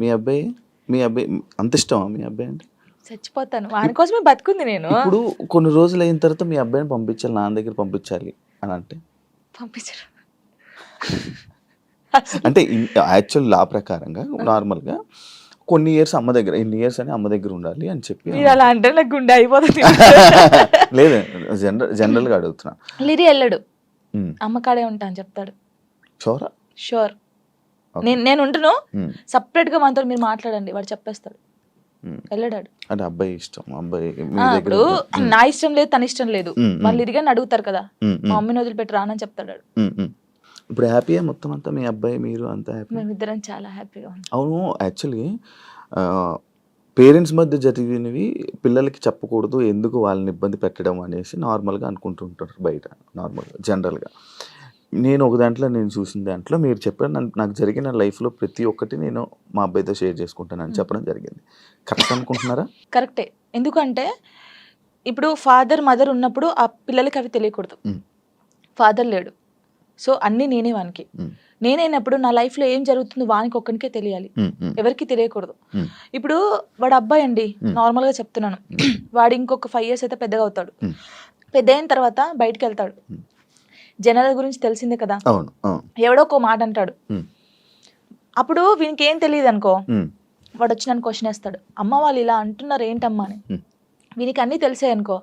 మీ అబ్బాయి మీ అబ్బాయి అంత ఇష్టమా మీ అబ్బాయి అంటే? చచ్చిపోతాను వాని కోసమే బతుకుంది నేను. ఇప్పుడు కొన్ని రోజులు అయిన తర్వాత మీ అబ్బాయిని పంపించాలి, నాన్న దగ్గర పంపించాలి అని అంటే పంపించరు. అంటే యాక్చువల్ లా ప్రకారంగా నార్మల్గా కొన్ని ఇయర్స్ అమ్మ దగ్గర, ఎన్ని ఇయర్స్ అని అమ్మ దగ్గర ఉండాలి అని చెప్పి. మీరు అలా అంటే నాకు గుండె అయిపోతుంది. లేదు జనరల్గా అడుగుతున్నా. లిరి వెళ్ళడు, అమ్మ కాడే ఉంటా అని చెప్తాడు. షోరా? షూర్. నేను ఉంటును, సపరేట్ గా మనతో మీరు మాట్లాడండి వాడు చెప్పేస్తాడు. వెళ్ళడాడు. అంటే అబ్బాయి ఇష్టం, అబ్బాయి ఇప్పుడు నా ఇష్టం లేదు తన ఇష్టం లేదు, వాళ్ళు ఇరిగాని అడుగుతారు కదా, మా మమ్మీని వదిలిపెట్టి రానని చెప్తాడు. ఇప్పుడు హ్యాపీయా మొత్తం అంతా మీ అబ్బాయి మీరు అంతా హ్యాపీ? మేమిద్దరం చాలా హ్యాపీగా ఉన్నాం. అవును, యాక్చువల్లీ పేరెంట్స్ మధ్య జరిగినవి పిల్లలకి చెప్పకూడదు, ఎందుకు వాళ్ళని ఇబ్బంది పెట్టడం అనేసి నార్మల్గా అనుకుంటుంటారు బయట, నార్మల్గా జనరల్గా. నేను ఒక దాంట్లో నేను చూసిన దాంట్లో మీరు చెప్పారు, నాకు జరిగిన లైఫ్లో ప్రతి ఒక్కటి నేను మా అబ్బాయితో షేర్ చేసుకుంటానని చెప్పడం జరిగింది. కరెక్ట్ అనుకుంటున్నారా? కరెక్టే. ఎందుకంటే ఇప్పుడు ఫాదర్ మదర్ ఉన్నప్పుడు ఆ పిల్లలకి అవి తెలియకూడదు. ఫాదర్ లేడు, సో అన్నీ నేనే వానికి. నేనైనప్పుడు నా లైఫ్లో ఏం జరుగుతుందో వానికి ఒక్కనికే తెలియాలి, ఎవరికి తెలియకూడదు. ఇప్పుడు వాడు అబ్బాయి అండి, నార్మల్గా చెప్తున్నాను, వాడు ఇంకొక 5 years అయితే పెద్దగా అవుతాడు. పెద్ద అయిన తర్వాత బయటకు వెళ్తాడు, జనాల గురించి తెలిసిందే కదా, ఎవడో ఒక మాట అంటాడు. అప్పుడు వీనికి ఏం తెలియదు అనుకో, వాడు వచ్చి నన్ను క్వశ్చన్ వేస్తాడు, అమ్మ వాళ్ళు ఇలా అంటున్నారు ఏంటమ్మా అని. వీనికి అన్నీ తెలిసాయి అనుకో,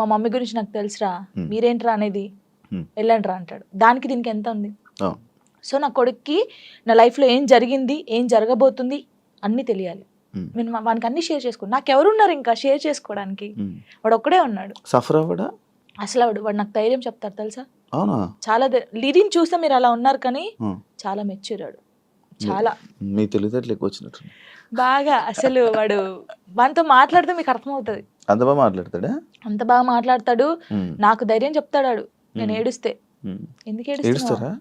మా మమ్మీ గురించి నాకు తెలుసురా, మీరేంట్రా అనేది, వెళ్ళండిరా అంటాడు. దానికి దీనికి ఎంత ఉంది? సో నా కొడుక్కి నా లైఫ్లో ఏం జరిగింది, ఏం జరగబోతుంది అన్నీ తెలియాలి. నేను వానికి అన్ని షేర్ చేసుకోండి, నాకు ఎవరున్నారు ఇంకా షేర్ చేసుకోవడానికి, వాడు ఒక్కడే ఉన్నాడు. సఫర్ అవ్వడా అసలు వాడు నాకు ధైర్యం చెప్తాడు తెలుసా. అవునా? చాలా లిరిని చూస్తే మీరు అలా ఉన్నారు కానీ చాలా మెచ్యూరాడు, చాలా. మీ తెలివితేటలు ఎక్కువ వచ్చినట్టు బాగా. అసలు వాడు వానితో మాట్లాడితే మీకు అర్థమవుతుంది. అంత బాగా మాట్లాడతాడా? అంత బాగా మాట్లాడతాడు, నాకు ధైర్యం చెప్తాడు. నేను ఏడుస్తే, ఎందుకు ఏడుస్తారా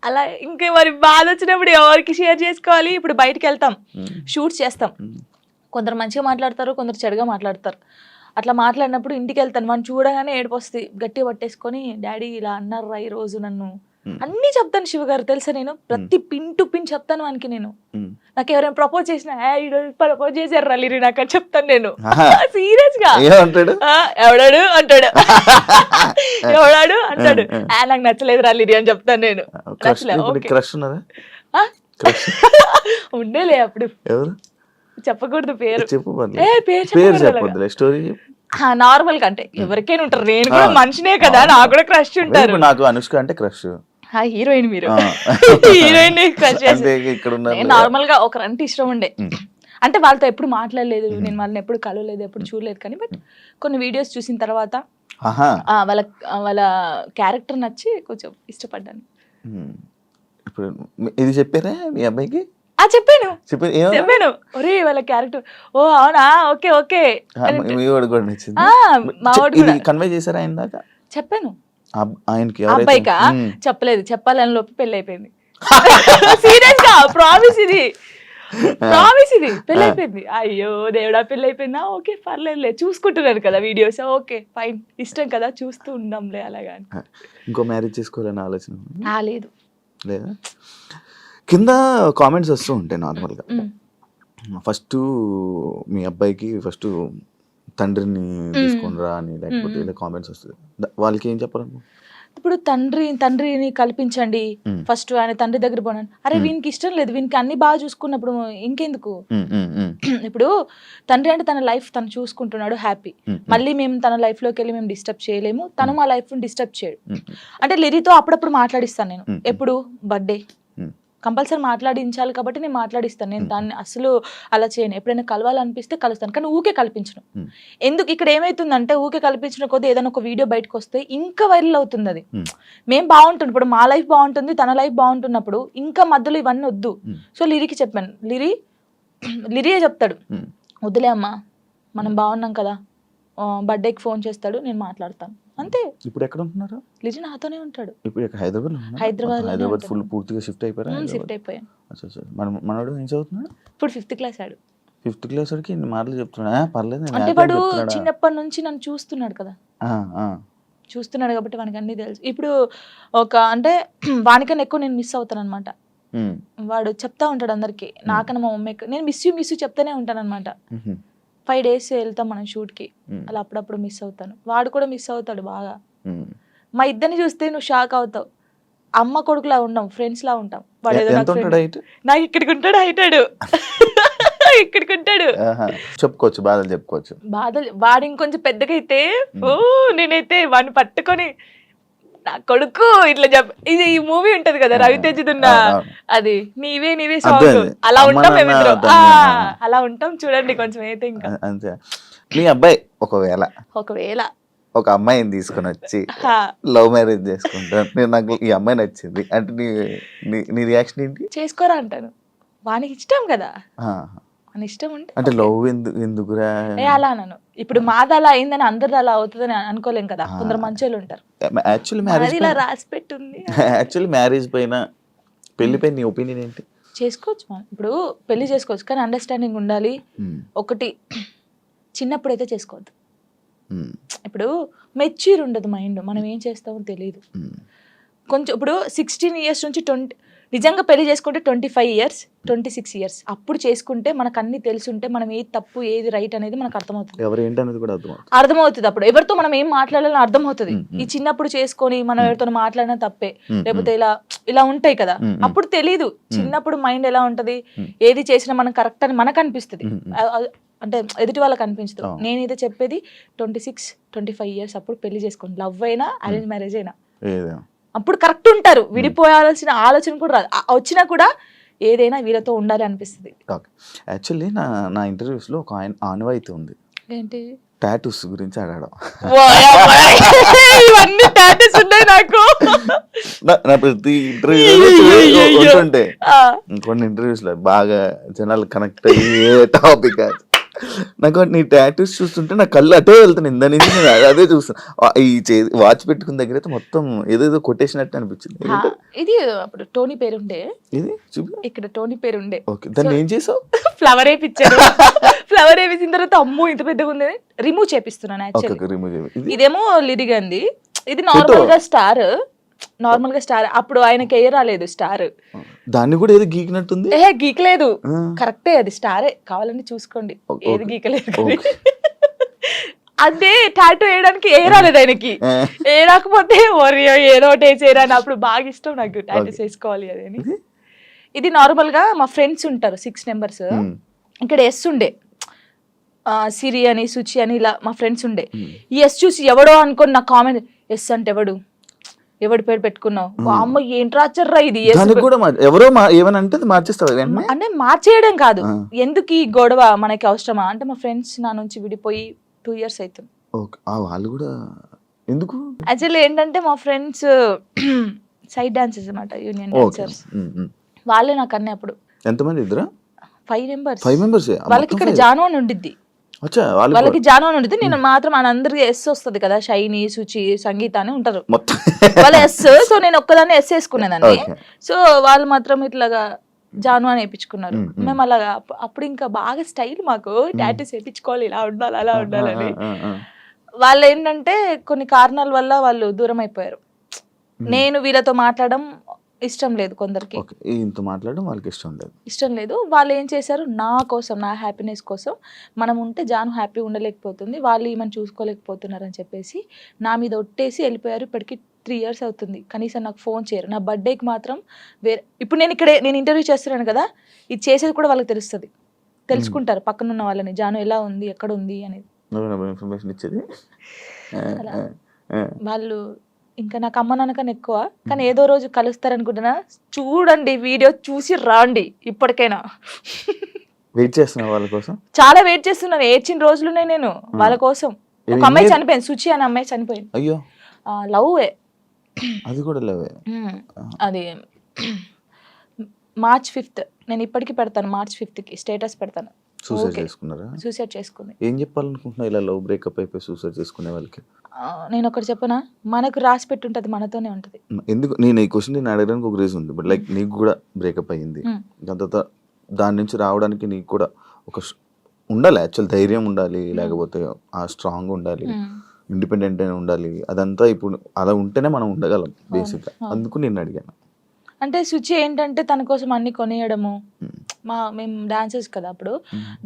అలా. ఇంకా మరి బాధ వచ్చినప్పుడు ఎవరికి షేర్ చేసుకోవాలి? ఇప్పుడు బయటికి వెళ్తాం, షూట్స్ చేస్తాం, కొందరు మంచిగా మాట్లాడతారు, కొందరు చెడుగా మాట్లాడతారు. అట్లా మాట్లాడినప్పుడు ఇంటికి వెళ్తాను, మనం చూడగానే ఏడుపు వస్తుంది, గట్టిగా పట్టేసుకొని డాడీ ఇలా అన్నారా ఈ రోజు నన్ను అన్నీ చెప్తాను. శివ గారు తెలుసా, నేను ప్రతి పిన్ టు పిన్ చెప్తాను వానికి. నేను నాకు ఎవరైనా ప్రపోజ్ చేసినా, ప్రపోజ్ చేశారు లిరి నాకు అని చెప్తాను నేను, సీరియస్ గా. ఎవడాడు అంటాడు, ఎవడాడు అంటాడు, నాకు నచ్చలేదు లిరి అని చెప్తాను నేను. ఉండేలే అప్పుడు, చెప్పకూడదు పేరు, నార్మల్ గా అంటే ఎవరికైనా ఉంటారు, నేను కూడా మనిషినే కదా, నాకు కూడా క్రష్ ఉంటారు. నాకు అనుష్క అంటే క్రష్, హీరోయిన్ మీరు హీరోయిన్ క్రష్ చేసి నార్మల్ గా ఒకరంటే ఇష్టం ఉండే. అంటే వాళ్ళతో ఎప్పుడు మాట్లాడలేదు, నేను వాళ్ళని ఎప్పుడు కలవలేదు, ఎప్పుడు చూడలేదు, కానీ బట్ కొన్ని వీడియోస్ చూసిన తర్వాత వాళ్ళ క్యారెక్టర్ నచ్చి కొంచెం ఇష్టపడ్డాను. ఇది చెప్పారా మీ అబ్బాయికి? చెప్పాను. ఒరే వాళ్ళ క్యారెక్టర్, ఓ అవునా, ఓకే ఓకే. కన్వే చేశారా ఆయన దాకా? చెప్పాను ఆయనకి. అబ్బాయికా చెప్పలేదు, చెప్పాలని లోపు పెళ్లి అయిపోయింది. సీరియస్ గా ప్రామిస్, ఇది ప్రామిస్, ఇది పెళ్లి అయిపోయింది. అయ్యో దేవుడా, పెళ్లి అయిపోయిందా, ఓకే పర్లేదులే, చూసుకుంటున్నారు కదా వీడియోస్, ఓకే ఫైన్, ఇష్టం కదా చూస్తూ ఉందాంలే అలాగా. ఇంకో మ్యారేజ్ చేసుకోవాలని ఆలోచన లేదు లేదా? కింద కామెంట్స్ వస్తూ ఉంటాయి నార్మల్గా, ఫస్ట్ మీ అబ్బాయికి ఫస్ట్ తండ్రిని తీసుకునిరా అని, లేకపోతే ఇలా కామెంట్స్ వస్తుంది, వాళ్ళకి ఏం చెప్పాలనుకో? ఇప్పుడు తండ్రిని కల్పించండి, ఫస్ట్ ఆయన తండ్రి దగ్గర పోనండి. అరే వీనికి ఇష్టం లేదు, వీనికి అన్ని బాగా చూసుకున్నప్పుడు ఇంకెందుకు? ఇప్పుడు తండ్రి అంటే తన లైఫ్ తను చూసుకుంటున్నాడు, హ్యాపీ. మళ్ళీ మేము తన లైఫ్ లోకి వెళ్ళి మేము డిస్టర్బ్ చేయలేము, తను మా లైఫ్ డిస్టర్బ్ చేయడు. అంటే లిరితో అప్పుడప్పుడు మాట్లాడిస్తాను నేను, ఎప్పుడు బర్త్డే కంపల్సరీ మాట్లాడించాలి కాబట్టి నేను మాట్లాడిస్తాను. నేను దాన్ని అసలు అలా చేయను, ఎప్పుడైనా కలవాలనిపిస్తే కలుస్తాను, కానీ ఊకే కల్పించను. ఎందుకు ఇక్కడ ఏమైతుందంటే, ఊకే కల్పించిన కొద్దీ ఏదైనా ఒక వీడియో బయటకు వస్తే ఇంకా వైరల్ అవుతుంది. అది మేము బాగుంటుంది, ఇప్పుడు మా లైఫ్ బాగుంటుంది, తన లైఫ్ బాగుంటున్నప్పుడు ఇంకా మధ్యలో ఇవన్నీ వద్దు. సో లిరికి చెప్పాను, లిరియే చెప్తాడు, వద్దులే అమ్మా మనం బాగున్నాం కదా, బర్త్డేకి ఫోన్ చేస్తాడు, నేను మాట్లాడతాను అంతే. ఇప్పుడు ఎక్కడ ఉంటున్నారు? లిజి నాతోనే ఉంటాడు. ఇప్పుడు హైదరాబాద్ ఫుల్ పూర్తిగా షిఫ్ట్ అయిపోయారు? షిఫ్ట్ అయిపోయాను. మనోడు ఏం చదువుతున్నాడు ఇప్పుడు? 5th class ఆడు. 5th class వాడికి ఇన్ని మాటలు చెప్తున్నా? పర్లేదు, అంటే వాడు చిన్నప్పటి నుంచి నన్ను చూస్తున్నాడు కదా, చూస్తున్నాడు కాబట్టి వానికి అన్ని తెలుసు. ఇప్పుడు ఒక అంటే వానికన్నా ఎక్కువ నేను మిస్ అవుతాను అనమాట. వాడు చెప్తా ఉంటాడు అందరికి, నాకన్నా మా మమ్మీకి. నేను మిస్ యూ చెప్తానే ఉంటాను అనమాట. 5 days వెళ్తాం మనం షూట్కి, అలా అప్పుడప్పుడు మిస్ అవుతాను. వాడు కూడా మిస్ అవుతాడు బాగా. మా ఇద్దరిని చూస్తే నువ్వు షాక్ అవుతావు. అమ్మ కొడుకులా ఉండం, ఫ్రెండ్స్ లా ఉంటాం. వాడు ఏదో నాకు ఇక్కడికి ఉంటాడు, హైటాడు ఇక్కడికి ఉంటాడు. చెప్పుకోవచ్చు, బాధలు చెప్పుకోవచ్చు. వాడు ఇంకొంచెం పెద్దగా అయితే నేనైతే వాడిని పట్టుకొని నా కొడుకు ఇట్లా ఇది ఈ మూవీ ఉంటది కదా రవితేజదున్న, అది నీవే సాంగ్, అలా ఉంటాం మేమిద్దరం. అలా ఉంటాం చూడండి కొంచెం అయితే. ఇంకా అంతే. మీ అబ్బాయి ఒకవేళ ఒక అమ్మాయిని తీసుకొని వచ్చి లవ్ మ్యారేజ్ చేసుకుంటాను, నాకు ఈ అమ్మాయి నచ్చింది అంటే నీ రియాక్షన్ ఏంటి? చేసుకోరా అంటాను. వానికి ఇష్టం కదా, అని ఇష్టం ఉంటే అంటే లవ్ ఎందుకురా అలా అన్నాను. ఇప్పుడు మాది అలా అయిందని అందరిది అలా అవుతుందని అనుకోలేం కదా, కొందరు మంచోళ్ళు ఉంటారు. ఇలా రాసి పెట్టుంది. యాక్చువల్లీ మ్యారేజ్ పైన, పెళ్లి పైన నీ ఒపీనియన్ ఏంటి? చేసుకోవచ్చు మనం, ఇప్పుడు పెళ్లి చేసుకోవచ్చు, కానీ అండర్స్టాండింగ్ ఉండాలి. ఒకటి, చిన్నప్పుడు అయితే చేసుకోవద్దు. ఇప్పుడు మెచ్యూర్ ఉండదు మైండ్, మనం ఏం చేస్తామో తెలియదు. కొంచెం ఇప్పుడు 16 years నుంచి 20, నిజంగా పెళ్లి చేసుకుంటే 25 years 26 years అప్పుడు చేసుకుంటే మనకు అన్ని తెలుసుంటే మనం ఏది తప్పు ఏది రైట్ అనేది మనకు అర్థమవుతుంది. అర్థమవుతుంది అప్పుడు ఎవరితో మనం ఏం మాట్లాడాలని అర్థమవుతుంది. ఈ చిన్నప్పుడు చేసుకొని మనం ఎవరితో మాట్లాడినా తప్పే, లేకపోతే ఇలా ఉంటాయి కదా, అప్పుడు తెలీదు. చిన్నప్పుడు మైండ్ ఎలా ఉంటది, ఏది చేసినా మనం కరెక్ట్ అని మనకు అనిపిస్తుంది, అంటే ఎదుటి వాళ్ళకి అనిపించదు. నేనైతే చెప్పేది 26-25 years అప్పుడు పెళ్లి చేసుకోండి. లవ్ అయినా అరేంజ్ మ్యారేజ్ అయినా అప్పుడు కరెక్ట్ ఉంటారు. విడిపోయాల్సిన ఆలోచన కూడా రాదు. వచ్చినా కూడా ఏదైనా వీళ్ళతో ఉండాలి అనిపిస్తుంది. యాక్చువల్లీ నా ఇంటర్వ్యూస్ లో ఒక ఆనవాయితీ ఉంది, ఏంటి టాటూస్ గురించి అడగడం. ఇవన్నీ టాటూస్ ఉన్నాయి నాకు. నా ప్రతి ఇంటర్వ్యూ ఉంటుంటే కొన్ని ఇంటర్వ్యూస్ లో బాగా జనాలు కనెక్ట్ అయ్యే టాపిక్ నాకు. నీ టాటూస్ చూస్తుంటే నా కళ్ళు అటే వెళ్తాను, ఇందా నుంచి నేను అదే చూస్తాను. ఈ వాచ్ పెట్టుకున్న దగ్గర అయితే మొత్తం ఏదేదో కొట్టేసినట్టు అనిపించింది. ఇది అప్పుడు టోనీ పేరుండే, ఇది ఇక్కడ టోనీ పేరుండే. దాన్ని ఏం చేసావు? ఫ్లవర్ వేయించారు. ఫ్లవర్ వేయించిన తర్వాత అమ్మో ఇంత పెద్దగా ఉంది, రిమూవ్ చేపిస్తున్నాను. ఇదేమో లిరిగంది, ఇది నార్మల్ గా స్టార్, అప్పుడు ఆయనకి ఎయ్య రాలేదు స్టార్. దాన్ని కూడా ఏది గీకినట్టుంది. గీకలేదు, కరెక్టే, అది స్టారే, కావాలని చూసుకోండి, ఏది గీకలేదు. అదే టాటూ వేయడానికి ఏ రాలేదు ఆయనకి, ఏ రాకపోతే ఏదో ఒకటి వేసేరా అని. అప్పుడు బాగా ఇష్టం నాకు టాటూస్ వేసుకోవాలి అదని. ఇది నార్మల్ గా మా ఫ్రెండ్స్ ఉంటారు 6 members, ఇక్కడ ఎస్ ఉండే, సిరి అని సుచి అని ఇలా మా ఫ్రెండ్స్ ఉండే. ఈ ఎస్ చూసి ఎవడో అనుకోని నా కామెంట్, ఎస్ అంటే ఎవడి పేరు పెట్టుకున్నావు, అమ్మ ఏంట్రా చర్రా ఇది, ఎవరో ఏమనంటే మార్చేస్తావు అంటే మార్చేయడం కాదు, ఎందుకు ఈ గొడవ మనకి అవసరమా అంటే. మా ఫ్రెండ్స్ నా నుంచి విడిపోయి 2 years అవుతుంది. వాళ్ళు కూడా ఎందుకు, యాక్చువల్లీ ఏంటంటే మా ఫ్రెండ్స్ సైడ్ డాన్సర్స్ అన్నమాట, యూనియన్ డాన్సర్స్. వాళ్ళే నాకు అన్నీ. అప్పుడు ఎంతమంది? 5 members. వాళ్ళకి ఇక్కడ జాను అని ఉండిద్ది, వాళ్ళకి జాను అని ఉంటుంది. నేను మాత్రం అందరికి ఎస్ వస్తుంది కదా, షైని, సుచి, సంగీత అని ఉంటారు వాళ్ళ ఎస్. సో నేను ఒక్కదాన్ని ఎస్ వేసుకునేదాన్ని. సో వాళ్ళు మాత్రం ఇట్లాగా జాను అని వేయించుకున్నారు. మేము అలాగా అప్పుడు ఇంకా బాగా స్టైల్, మాకు టాటూస్ వేయించుకోవాలి, ఇలా ఉండాలి అలా ఉండాలని. వాళ్ళు ఏంటంటే కొన్ని కారణాల వల్ల వాళ్ళు దూరం అయిపోయారు. నేను వీళ్ళతో మాట్లాడడం ఇష్టం లేదు, కొందరికి మాట్లాడడం వాళ్ళకి ఇష్టం లేదు. వాళ్ళు ఏం చేశారు, నా కోసం, నా హ్యాపీనెస్ కోసం, మనం ఉంటే జాను హ్యాపీ ఉండలేకపోతుంది, వాళ్ళు ఈమెను చూసుకోలేకపోతున్నారు అని చెప్పేసి నా మీద ఒట్టేసి వెళ్ళిపోయారు. ఇప్పటికి 3 years అవుతుంది, కనీసం నాకు ఫోన్ చేయరు. నా బర్త్డేకి మాత్రం ఇప్పుడు నేను ఇంటర్వ్యూ చేస్తున్నాను కదా, ఇది చేసేది కూడా వాళ్ళకి తెలుసుకుంటారు పక్కన ఉన్న వాళ్ళని, జాను ఎలా ఉంది, ఎక్కడ ఉంది అనేది వాళ్ళు. ఇంకా నాకు అమ్మ నాన్నకన్నా ఎక్కువ, కానీ ఏదో రోజు కలుస్తారనుకుంటున్నా. చూడండి వీడియో చూసి రాండి, ఇప్పటికైనా వెయిట్ చేస్తున్నా వాళ్ళ కోసం, చాలా వెయిట్ చేస్తున్నాను. ఏడ్చిన రోజులునే నేను వాళ్ళ కోసం. ఒక అమ్మాయి చనిపోయింది, సుచి అనే అమ్మాయి చనిపోయింది. అయ్యో, లవ్, అది కూడా లవ్. అది March 5th, నేను ఇప్పటికీ పెడతాను, March 5th స్టేటస్ పెడతాను. సూసైడ్ చేసుకుంది. ఏం చెప్పాలనుకుంటున్నా ఇలా లవ్ బ్రేకప్ అయిపోయి సూసైడ్ చేసుకునే వాళ్ళకి? నేను ఒకటి చెప్పనా, మనకు రాసి పెట్టుంటది, మనతోనే ఉంటది. ఎందుకు నేను ఈ క్వశ్చన్ నేను అడగడానికి ఒక రీజన్ ఉంది. బట్ లైక్ నీకు కూడా బ్రేకప్ అయ్యింది, దాని తర్వాత దాని నుంచి రావడానికి నీకు కూడా ఒక ఉండాలి, యాక్చువల్ ధైర్యం ఉండాలి, లేకపోతే ఆ స్ట్రాంగ్ ఉండాలి, ఇండిపెండెంట్ అయినా ఉండాలి. అదంతా ఇప్పుడు అలా ఉంటేనే మనం ఉండగలం బేసిక్గా. అందుకు నేను అడిగాను. అంటే శుచి ఏంటంటే తన కోసం అన్ని కొనియడము. మేము డాన్సర్స్ కదా అప్పుడు,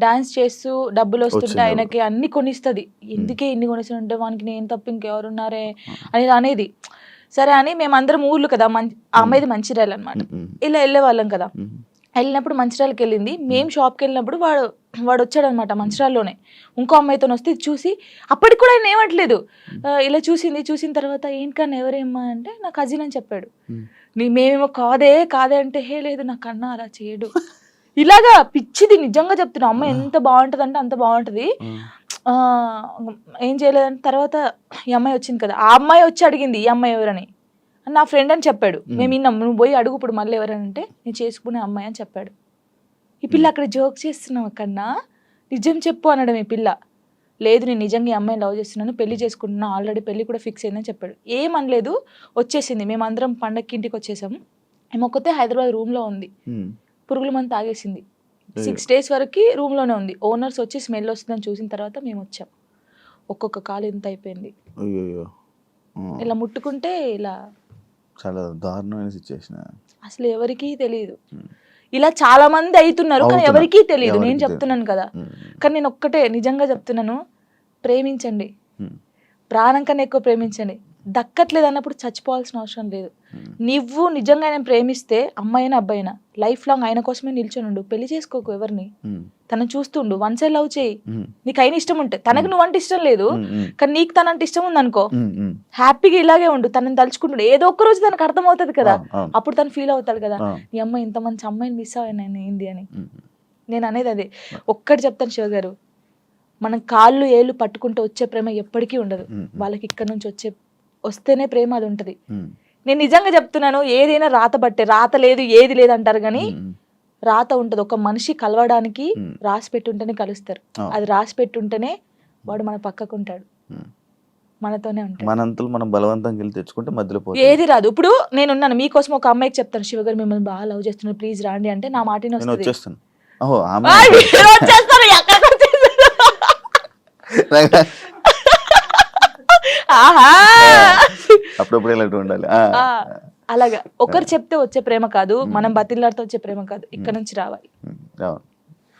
డాన్స్ చేస్తూ డబ్బులు వస్తుంటే వచ్చింది ఆయనకి అన్ని కొనిస్తుంది. ఎందుకే ఇన్ని కొనిస్తుంటే వానికి నేను తప్ప ఇంకెవరున్నారే అనేది అనేది. సరే అని మేమందరం ఊర్లు కదా, ఆ అమ్మాయిది మంచిర్యాల అనమాట, ఇలా వెళ్ళేవాళ్ళం కదా. వెళ్ళినప్పుడు మంచిర్యాలకి వెళ్ళింది, మేము షాప్కి వెళ్ళినప్పుడు వాడు వచ్చాడు అనమాట మంచిర్యాలలోనే ఇంకో అమ్మాయితో వస్తే ఇది చూసి అప్పటికి కూడా ఆయన ఏమట్లేదు. ఇలా చూసిన తర్వాత ఏంటన్నా ఎవరేమ్మా అంటే నా కజిన్ అని చెప్పాడు. మేమేమో కాదే అంటే హే లేదు నాకు అన్న అలా చేయడు. ఇలాగా పిచ్చిది నిజంగా చెప్తున్నా. అమ్మాయి ఎంత బాగుంటది అంటే అంత బాగుంటది. ఏం చేయలేదని తర్వాత ఈ అమ్మాయి వచ్చింది కదా, ఆ అమ్మాయి వచ్చి అడిగింది ఈ అమ్మాయి ఎవరని. నా ఫ్రెండ్ అని చెప్పాడు. మేము విన్నాం. నువ్వు పోయి అడుగు ఇప్పుడు మళ్ళీ ఎవరనంటే నేను చేసుకునే అమ్మాయి అని చెప్పాడు. ఈ పిల్ల అక్కడ జోక్ చేస్తున్నావు కన్నా నిజం చెప్పు అనడం. ఈ పిల్ల లేదు నేను నిజంగా ఈ అమ్మాయిని లవ్ చేస్తున్నాను, పెళ్లి చేసుకుంటున్నా, ఆల్రెడీ పెళ్లి కూడా ఫిక్స్ అయిందని చెప్పాడు. ఏమనలేదు, వచ్చేసింది. మేమందరం పండగకి ఇంటికి వచ్చేసాము. ఏమొక్కతే హైదరాబాద్ రూమ్లో ఉంది. పురుగుల మందు తాగేసింది. 6 days వరకు రూమ్లోనే ఉంది. ఓనర్స్ వచ్చి స్మెల్ వస్తుందని చూసిన తర్వాత మేము వచ్చాం. ఒక్కొక్క కాలు ఇంత అయిపోయింది. ఇలా ముట్టుకుంటే ఇలా చాలా దారుణమైన సిచ్యువేషన్. అసలు ఎవరికీ తెలియదు. ఇలా చాలా మంది అవుతున్నారు కానీ ఎవరికీ తెలియదు. నేను చెప్తున్నాను కదా. కానీ నేను ఒక్కటే నిజంగా చెప్తున్నాను, ప్రేమించండి, ప్రాణం కన్నా ఎక్కువ ప్రేమించండి. దక్కట్లేదు అన్నప్పుడు చచ్చిపోవాల్సిన అవసరం లేదు. నువ్వు నిజంగా ఆయన ప్రేమిస్తే అమ్మాయినా అబ్బాయినా లైఫ్ లాంగ్ ఆయన కోసమే నిల్చొని ఉండు. పెళ్లి చేసుకోకు ఎవరిని, తనని చూస్తుండు, వన్ సైడ్ లవ్ చేయి. నీకు అయిన ఇష్టం ఉంటే, తనకు నువ్వంటే ఇష్టం లేదు కానీ నీకు తనంటే ఇష్టం ఉంది అనుకో, హ్యాపీగా ఇలాగే ఉండు. తనని తలుచుకుంటుండు, ఏదో ఒక్క రోజు తనకు అర్థం అవుతుంది కదా, అప్పుడు తను ఫీల్ అవుతాడు కదా, నీ అమ్మాయి ఇంత మంచి అమ్మాయిని మిస్ అయ్యాను ఏంది అని. నేను అనేది అదే ఒక్కటి చెప్తాను శివ గారు, మనం కాళ్ళు ఏళ్ళు పట్టుకుంటే వచ్చే ప్రేమ ఎప్పటికీ ఉండదు. వాళ్ళకి ఇక్కడ నుంచి వస్తేనే ప్రేమ అది ఉంటది. నేను నిజంగా చెప్తున్నాను, ఏదైనా రాత బట్టే, రాత లేదు ఏది లేదు అంటారు కానీ రాత ఉంటది. ఒక మనిషి కలవడానికి రాసి పెట్టుంటేనే కలుస్తారు. అది రాసి పెట్టుంటేనే వాడు మన పక్కకు ఉంటాడు, మనతోనే ఉంటాడు. మనంతలు మనం బలవంతంగా వెళ్ళి తెచ్చుకుంటే మధ్యలో ఏది రాదు. ఇప్పుడు నేనున్నాను మీకోసం, ఒక అమ్మాయికి చెప్తాను శివ గారు మిమ్మల్ని బాగా లవ్ చేస్తున్నారు ప్లీజ్ రాండి అంటే నా మాటని వస్తుంది. అప్పుడప్పుడు ఇలాంటి ఉండాలి. అలాగా ఒకరు చెప్తే వచ్చే ప్రేమ కాదు, మనం బతిలాడితే వచ్చే ప్రేమ కాదు, ఇక్కడ నుంచి రావాలి.